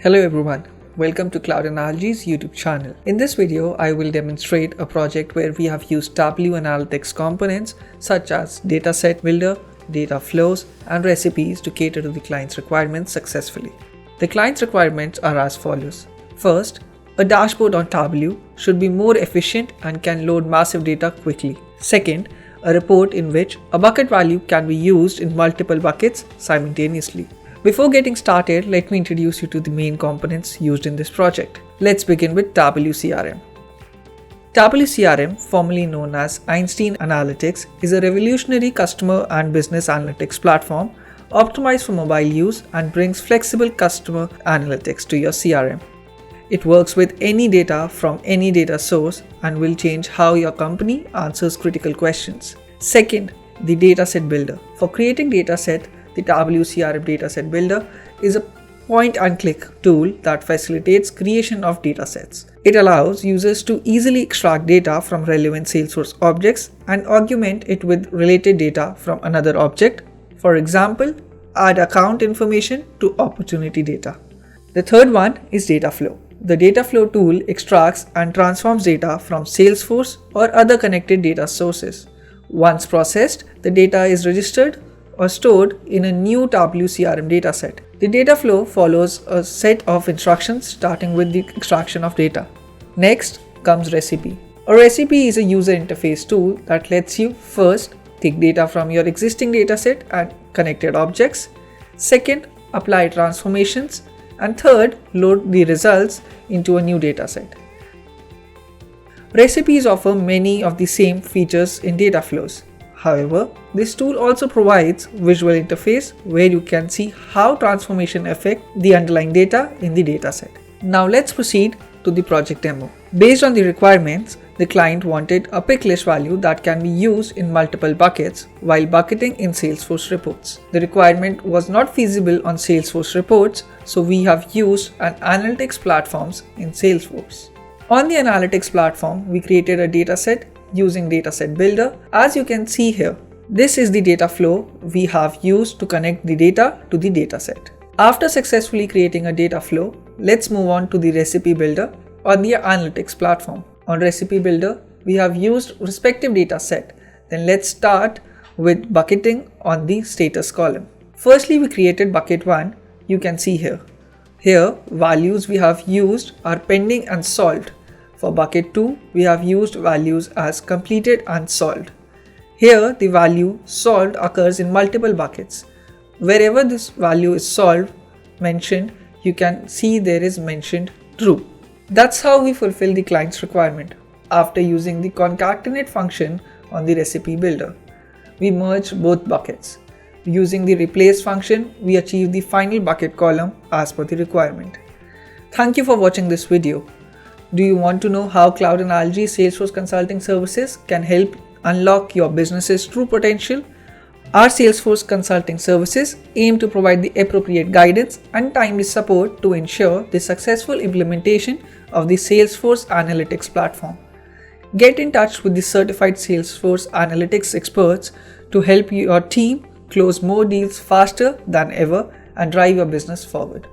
Hello everyone, welcome to Cloud Analogy's YouTube channel. In this video, I will demonstrate a project where we have used Tableau Analytics components such as Dataset Builder, Dataflows, and recipes to cater to the client's requirements successfully. The client's requirements are as follows. First, a dashboard on Tableau should be more efficient and can load massive data quickly. Second, a report in which a bucket value can be used in multiple buckets simultaneously. Before getting started, let me introduce you to the main components used in this project. Let's begin with Tableau CRM. Tableau CRM, formerly known as Einstein Analytics, is a revolutionary customer and business analytics platform optimized for mobile use and brings flexible customer analytics to your CRM. It works with any data from any data source and will change how your company answers critical questions. Second, the Dataset Builder. For creating dataset, the Tableau CRM Dataset Builder is a point-and-click tool that facilitates creation of datasets. It allows users to easily extract data from relevant Salesforce objects and augment it with related data from another object. For example, add account information to opportunity data. The third one is Dataflow. The Dataflow tool extracts and transforms data from Salesforce or other connected data sources. Once processed, the data is registered or stored in a new Tableau CRM dataset. The data flow follows a set of instructions starting with the extraction of data. Next comes Recipe. A recipe is a user interface tool that lets you first take data from your existing dataset and connected objects. Second, apply transformations. And third, load the results into a new dataset. Recipes offer many of the same features in Dataflows. However, this tool also provides visual interface where you can see how transformation affect the underlying data in the dataset. Now let's proceed to the project demo. Based on the requirements, the client wanted a pick list value that can be used in multiple buckets while bucketing in Salesforce reports. The requirement was not feasible on Salesforce reports, so we have used an analytics platforms in Salesforce. On the analytics platform, we created a dataset using Dataset Builder. As you can see here, this is the data flow we have used to connect the data to the dataset. After successfully creating a data flow, let's move on to the Recipe Builder on the analytics platform. On Recipe Builder, we have used respective data set. Then let's start with bucketing on the status column. Firstly, we created bucket 1. You can see here. Here, values we have used are pending and solved. For bucket 2, we have used values as completed and solved. Here, the value solved occurs in multiple buckets. Wherever this value is solved mentioned, you can see there is mentioned true. That's how we fulfill the client's requirement. After using the concatenate function on the Recipe Builder, we merge both buckets. Using the replace function, we achieve the final bucket column as per the requirement. Thank you for watching this video. Do you want to know how Cloud Analogy Salesforce Consulting Services can help unlock your business's true potential? Our Salesforce Consulting Services aim to provide the appropriate guidance and timely support to ensure the successful implementation of the Salesforce Analytics platform. Get in touch with the certified Salesforce Analytics experts to help your team close more deals faster than ever and drive your business forward.